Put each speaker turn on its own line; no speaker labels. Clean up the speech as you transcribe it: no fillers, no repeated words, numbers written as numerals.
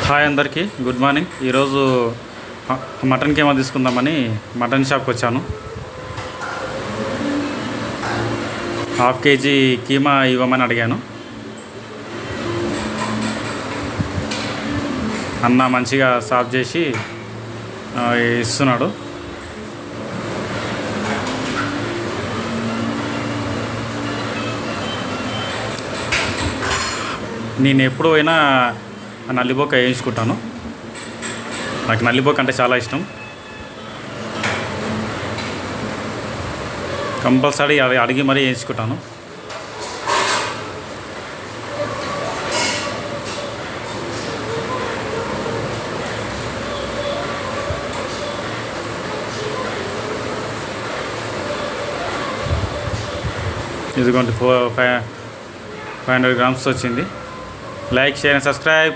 Hi అందరికీ good morning. ఈరోజు mutton keema తీసుకుందామని మటన్ షాప్కి వచ్చాను. హాఫ్ కేజీ కీమా ఇవ్వమని అడిగాను. అన్న మంచిగా సాఫ్ చేసి ఇస్తున్నాడు. నేను ఎప్పుడు అయినా నల్లిబొక్క వేయించుకుంటాను. నాకు నల్లిబొక్క అంటే చాలా ఇష్టం. కంపల్సరీ అడిగి మరీ వేయించుకుంటాను. ఇదిగోండి 500 grams వచ్చింది. Like, share and subscribe.